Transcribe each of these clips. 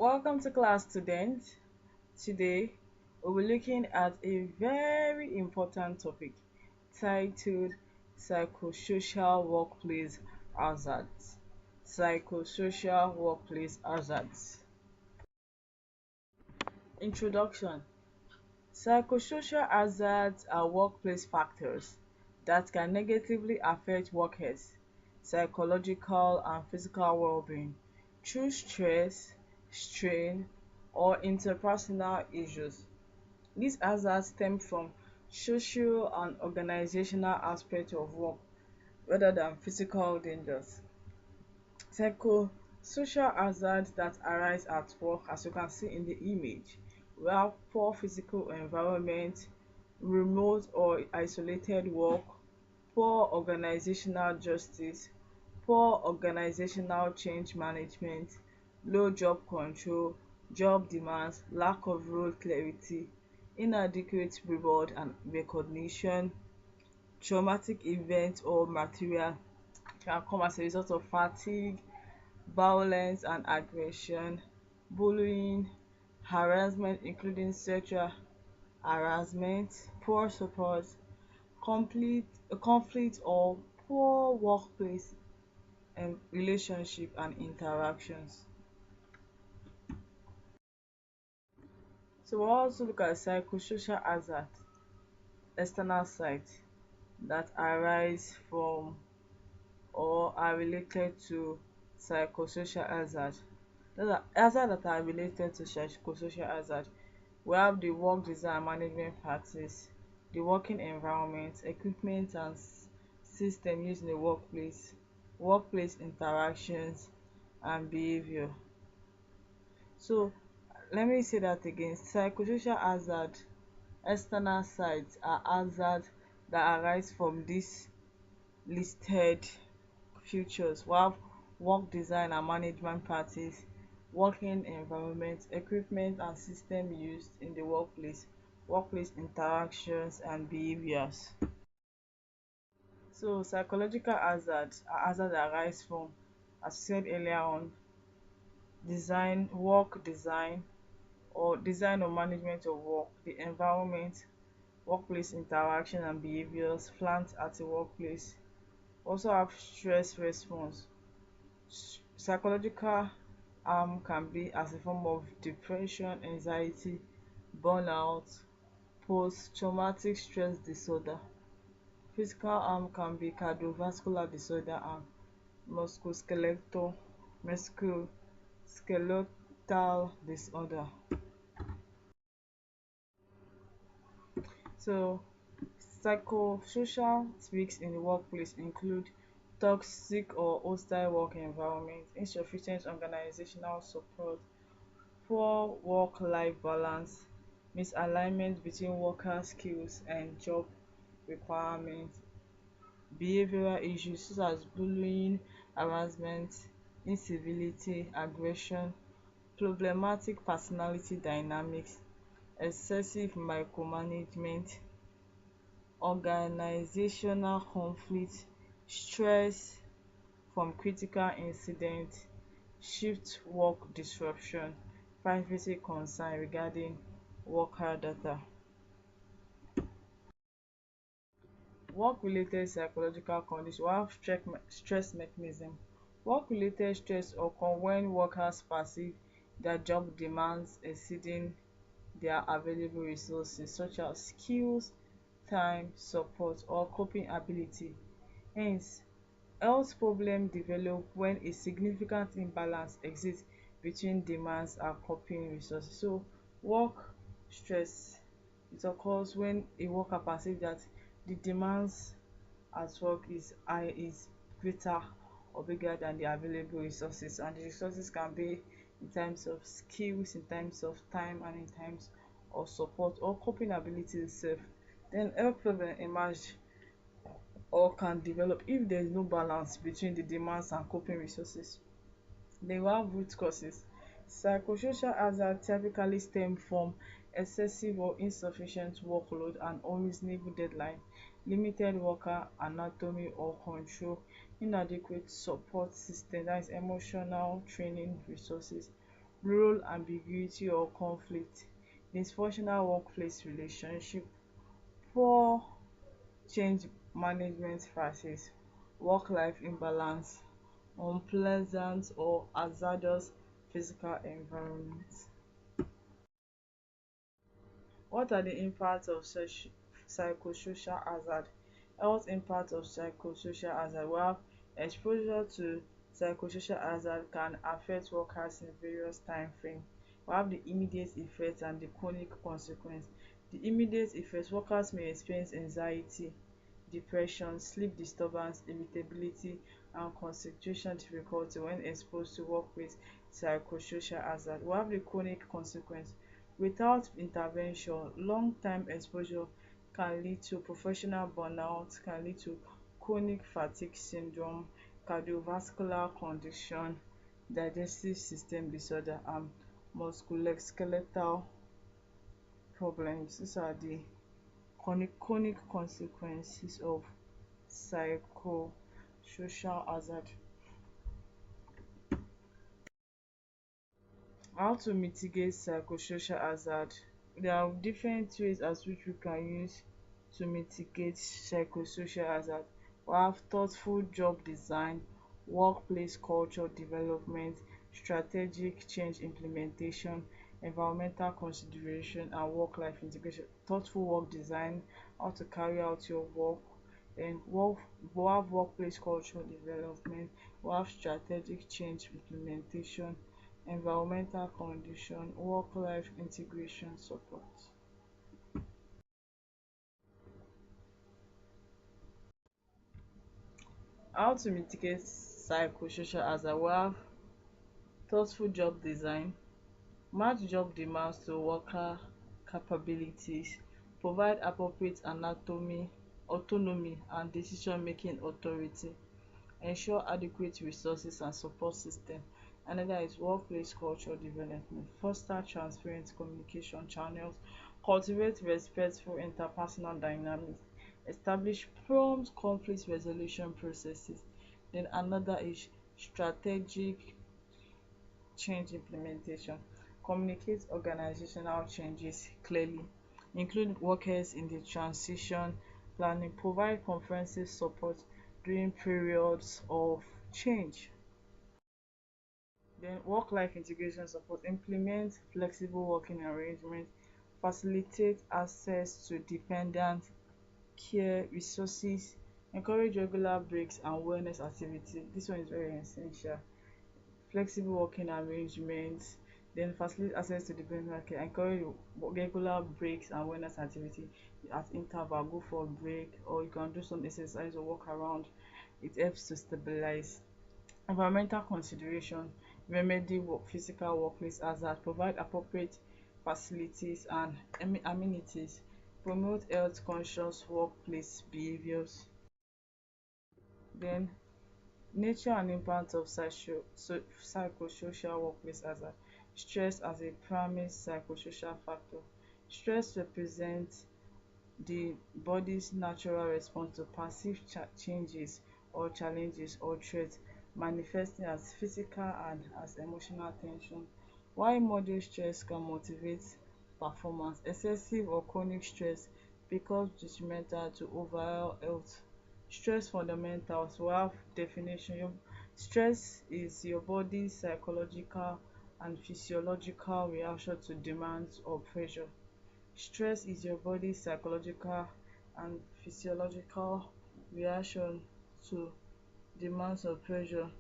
Welcome to class, students. Today, we'll be looking at a very important topic titled Psychosocial Workplace Hazards. Psychosocial Workplace Hazards. Introduction. Psychosocial hazards are workplace factors that can negatively affect workers' psychological and physical well-being through stress, strain, or interpersonal issues. These hazards stem from social and organizational aspects of work rather than physical dangers. Psychosocial hazards that arise at work, as you can see in the image, we have poor physical environment, remote or isolated work, poor organizational justice, poor organizational change management, low job control, job demands, lack of role clarity, inadequate reward and recognition, traumatic events or material can come as a result of fatigue, violence and aggression, bullying, harassment including sexual harassment, poor support, conflict or poor workplace and relationship and interactions. So we'll also look at psychosocial hazard, external side that arise from or are related to psychosocial hazard. Those are hazards that are related to psychosocial hazard. We have the work design and management practice, the working environment, equipment and system used in the workplace, workplace interactions and behavior. So let me say that again. Psychosocial hazard, external sides are hazards that arise from these listed features. We have work design and management practice, working environment, equipment and system used in the workplace, workplace interactions and behaviors. So psychological hazards are hazards that arise from, as said earlier on, work design or design or management of work, the environment, workplace interaction and behaviors, plant at the workplace. Also have stress response. Psychological harm can be as a form of depression, anxiety, burnout, post-traumatic stress disorder. Physical harm can be cardiovascular disorder and musculoskeletal disorder. So psychosocial risks in the workplace include toxic or hostile work environment, insufficient organizational support, poor work-life balance, misalignment between worker skills and job requirements, behavioral issues such as bullying, harassment, incivility, aggression, problematic personality dynamics, excessive micromanagement, organizational conflict, stress from critical incidents, shift work disruption, privacy concern regarding worker data. Work-related psychological condition. We have stress mechanism. Work-related stress occur when workers perceive their job demands exceeding their available resources such as skills, time, support or coping ability. Hence, health problems develop when a significant imbalance exists between demands and coping resources. So work stress, it occurs when a worker perceives that the demands at work is greater or bigger than the available resources, and the resources can be in terms of skills, in terms of time and in terms of support or coping ability itself. Then health problem emerge or can develop if there is no balance between the demands and coping resources. They will have root causes. Psychosocial hazard typically stem from excessive or insufficient workload and unreasonable deadline, limited worker anatomy or control, inadequate support system, that is emotional training resources, role ambiguity or conflict, dysfunctional workplace relationship, poor change management practice, work-life imbalance, unpleasant or hazardous physical environment. What are the impacts of psychosocial hazard? Health impact of psychosocial hazard. We have exposure to psychosocial hazard can affect workers in various time frame. We have the immediate effects and the chronic consequence. The immediate effects: workers may experience anxiety, depression, sleep disturbance, irritability and concentration difficulty when exposed to workplace psychosocial hazard. We have the chronic consequence: without intervention, long time exposure can lead to professional burnout, can lead to chronic fatigue syndrome, cardiovascular condition, digestive system disorder and musculoskeletal problems. These are the chronic consequences of psychosocial hazard. How to mitigate psychosocial hazard? There are different ways as which we can use to mitigate psychosocial hazard. We have thoughtful job design, workplace culture development, strategic change implementation, environmental consideration and work-life integration. Thoughtful work design: how to carry out your work. Then we have workplace culture development, we have strategic change implementation, environmental condition, work-life integration support. How to mitigate psychosocial hazard? We have thoughtful job design, match job demands to worker capabilities, provide appropriate autonomy and decision-making authority, ensure adequate resources and support system. Another is workplace culture development: foster transparent communication channels, cultivate respectful interpersonal dynamics, establish prompt conflict resolution processes. Then another is strategic change implementation: communicate organizational changes clearly, include workers in the transition planning, provide comprehensive support during periods of change. Then work-life integration support: implement flexible working arrangements, facilitate access to dependent care resources, encourage regular breaks and wellness activity. This one is very essential. Flexible working arrangements, then facilitate access to dependent care, encourage regular breaks and wellness activity. At interval, go for a break or you can do some exercise or walk around. It helps to stabilize. Environmental consideration: remedy physical workplace hazard, provide appropriate facilities and amenities, promote health conscious workplace behaviours. Then nature and impact of psychosocial workplace hazard. Stress as a primary psychosocial factor. Stress represents the body's natural response to perceived changes or challenges or threats, manifesting as physical and as emotional tension. While moderate stress can motivate performance, excessive or chronic stress becomes detrimental to overall health. Stress fundamentals: we have definition. Stress is your body's psychological and physiological reaction to demands or pressure. Stress is your body's psychological and physiological reaction to demands or pressure,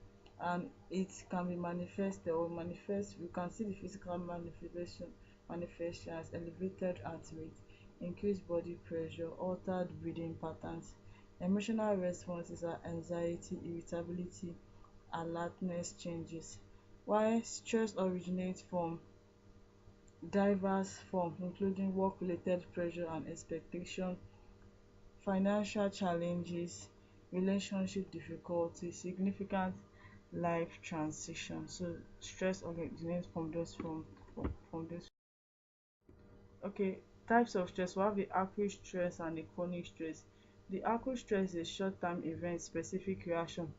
and it can be manifested or manifest. You can see the physical manifestation as elevated heart rate, increased body pressure, altered breathing patterns. Emotional responses are anxiety, irritability, alertness changes. While stress originates from diverse forms including work-related pressure and expectation, financial challenges, relationship difficulties, significant life transition. So stress originates from those. Okay, types of stress. We have the acute stress and the chronic stress. The acute stress is a short-term event specific reaction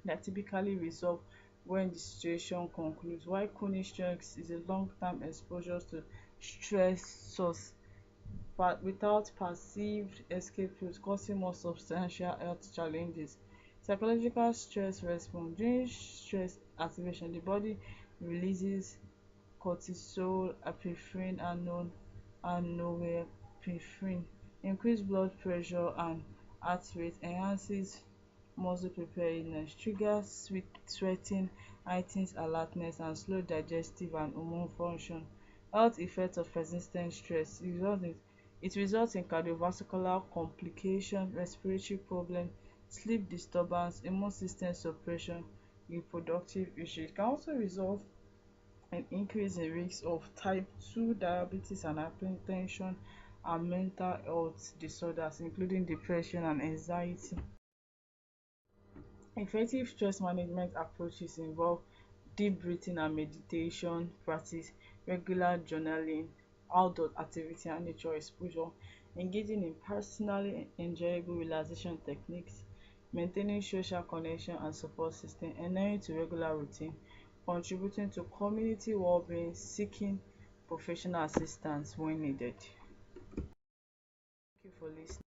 that typically resolve when the situation concludes, while chronic stress is a long-term exposure to stress source without perceived escape route, causing more substantial health challenges. Psychological stress response. During stress activation, the body releases cortisol, epinephrine and norepinephrine, increase blood pressure and heart rate, enhances muscle preparedness, triggers sweating, heightens alertness and slow digestive and hormone function. Health effects of persistent stress. It results in cardiovascular complications, respiratory problems, sleep disturbance, immune system suppression, reproductive issues. It can also result in increase in risk of type 2 diabetes and hypertension and mental health disorders including depression and anxiety. Effective stress management approaches involve deep breathing and meditation practice, regular journaling, outdoor activity and nature exposure, engaging in personally enjoyable relaxation techniques, maintaining social connection and support system, adhering to regular routine, contributing to community well-being, seeking professional assistance when needed. Thank you for listening.